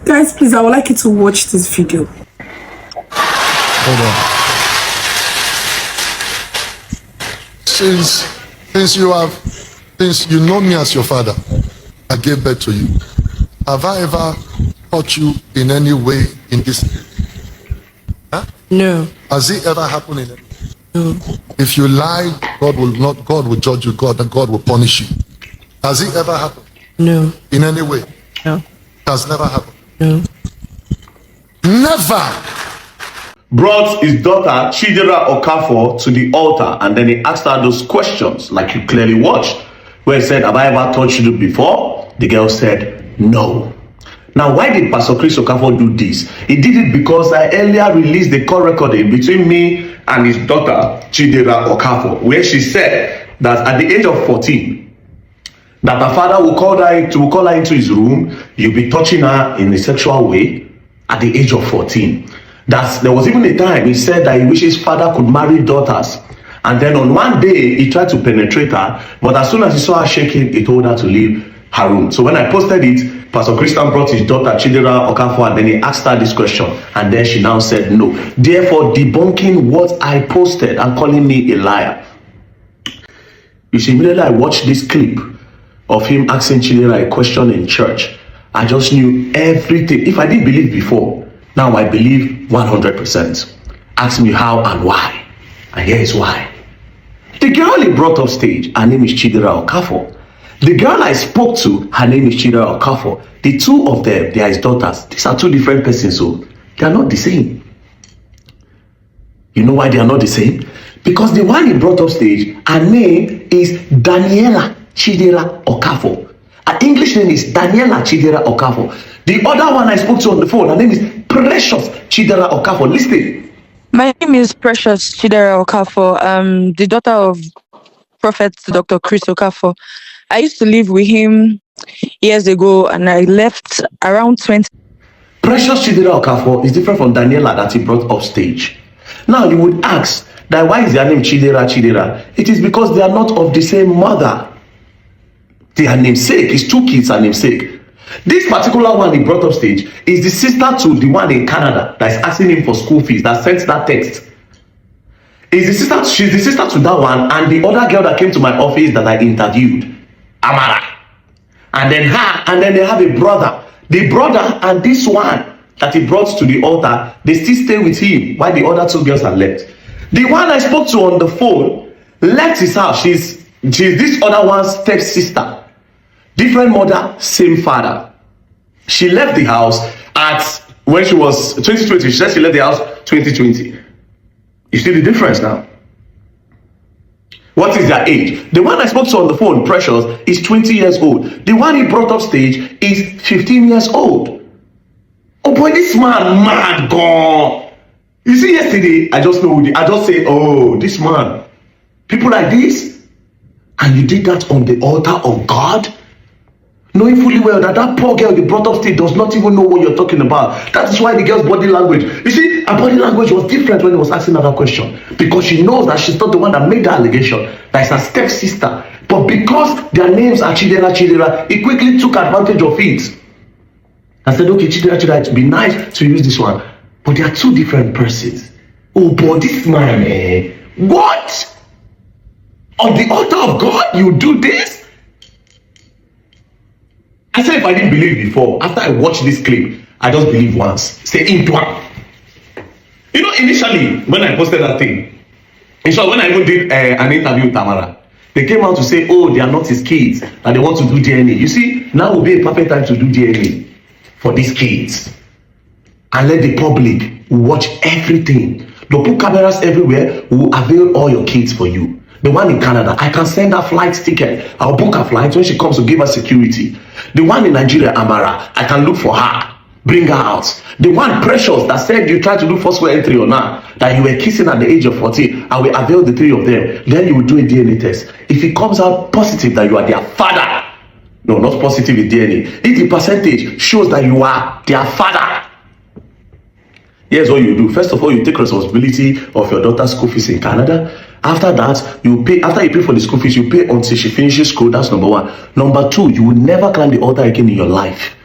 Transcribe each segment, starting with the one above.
Guys, please, I would like you to watch this video. Hold on. Since you know me as your father, I gave birth to you. Have I ever hurt you in any way in this? Huh? No. Has it ever happened in it? No. If you lie, God will judge you, God will punish you. Has it ever happened? No. In any way? No. It has never happened. No. Never. Brought his daughter Chidera Okafor to the altar, and then he asked her those questions like you clearly watched, where he said, have I ever touched you before? The girl said no. Now, why did Pastor Chris Okafor do this? He did it because I earlier released the call recording between me and his daughter Chidera Okafor, where she said that at the age of 14, that her father will call her into his room. You'll be touching her in a sexual way at the age of 14. There was even a time he said that he wishes his father could marry daughters. And then on one day, he tried to penetrate her, but as soon as he saw her shaking, he told her to leave her room. So when I posted it, Pastor Christian brought his daughter Chidera Okafor, and then he asked her this question, and then she now said no, therefore debunking what I posted and calling me a liar. You see, immediately I watched this clip of him asking Chidera a question in church, I just knew everything. If I didn't believe before, now I believe 100%. Ask me how and why, and here is why. The girl he brought up stage, her name is Chidera Okafor. The girl I spoke to, her name is Chidera Okafor. The two of them, they are his daughters. These are two different persons, so they are not the same. You know why they are not the same? Because the one he brought up stage, her name is Daniela Chidera Okafor. Her English name is Daniela Chidera Okafor. The other one I spoke to on the phone, her name is Precious Chidera Okafor. Listen. My name is Precious Chidera Okafor. The daughter of Prophet Dr. Chris Okafor. I used to live with him years ago, and I left around 20. Precious Chidera Okafor is different from Daniela that he brought up stage. Now you would ask that why is their name Chidera? It is because they are not of the same mother. They are namesake. His two kids are namesake. This particular one he brought up stage is the sister to the one in Canada that is asking him for school fees, that sent that text. She's the sister to that one, and the other girl that came to my office that I interviewed, Amara. And then they have a brother. The brother and this one that he brought to the altar, they still stay with him while the other two girls are left. The one I spoke to on the phone left his house. She's this other one's stepsister. Different mother, same father. She left the house when she was 2020. She said she left the house 2020. You see the difference now? What is their age? The one I spoke to on the phone, Precious, is 20 years old. The one he brought up stage is 15 years old. Oh boy, this man, mad gone. You see, yesterday, I just said, oh, this man, people like this, and you did that on the altar of God? Knowing fully well that poor girl you brought up stage does not even know what you're talking about. That is why the girl's body language. You see, her body language was different when he was asking her that question. Because she knows that she's not the one that made the allegation. That is her stepsister. But because their names are Chidera, he quickly took advantage of it. I said, okay, Chidera, it would be nice to use this one. But they are two different persons. Oh boy, this man, what? On the altar of God, you do this? I said if I didn't believe before, after I watched this clip, I just believed once. Say in one. You know, initially, when I posted that thing, when I even did an interview with Tamara, they came out to say, oh, they are not his kids, and they want to do DNA. You see, now will be a perfect time to do DNA for these kids. And let the public watch everything. They'll put cameras everywhere, who will avail all your kids for you. The one in Canada, I can send her flight ticket. I'll book her flight when she comes to give her security. The one in Nigeria, Amara, I can look for her, bring her out. The one Precious that said you tried to do forceful entry on her, that you were kissing at the age of 14, I will avail the three of them. Then you will do a DNA test. If it comes out positive that you are their father, no, not positive in DNA. If the percentage shows that you are their father, here's what you do. First of all, you take responsibility of your daughter's school fees in Canada. After that, you pay. After you pay for the school fees, you pay until she finishes school. That's number one. Number two, you will never climb the altar again in your life.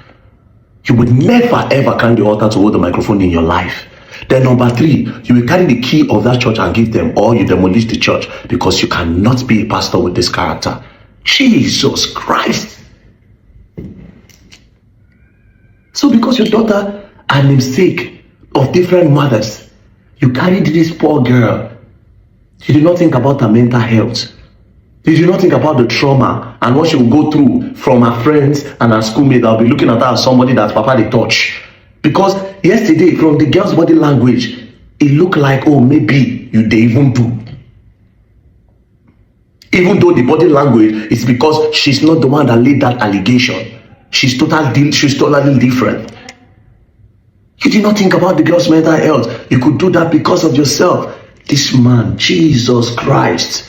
You would never ever climb the altar to hold the microphone in your life. Then number 3, you will carry the key of that church and give them, or you demolish the church, because you cannot be a pastor with this character. Jesus Christ. So because your daughter are namesake of different mothers, you carried this poor girl. You did not think about her mental health. You did not think about the trauma and what she will go through from her friends and her schoolmates that will be looking at her as somebody that Papa they touch. Because yesterday, from the girl's body language, it looked like, oh, maybe you they even do. Even though the body language is because she's not the one that laid that allegation. She's totally different. You did not think about the girl's mental health. You could do that because of yourself. This man, Jesus Christ.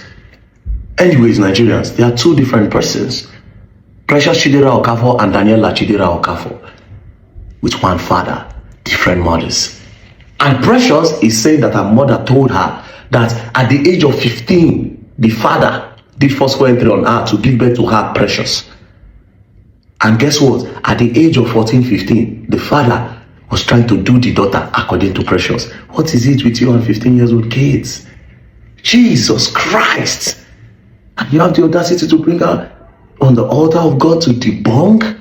Anyways, Nigerians, there are 2 different persons. Precious Chidera Okafor and Daniela Chidera Okafor. With one father, different mothers. And Precious is saying that her mother told her that at the age of 15, the father did forceful entry on her to give birth to her Precious. And guess what? At the age of 14, 15, the father was trying to do the daughter according to Precious. What is it with you and 15-year-old kids? Jesus Christ! And you have the audacity to bring her on the altar of God to debunk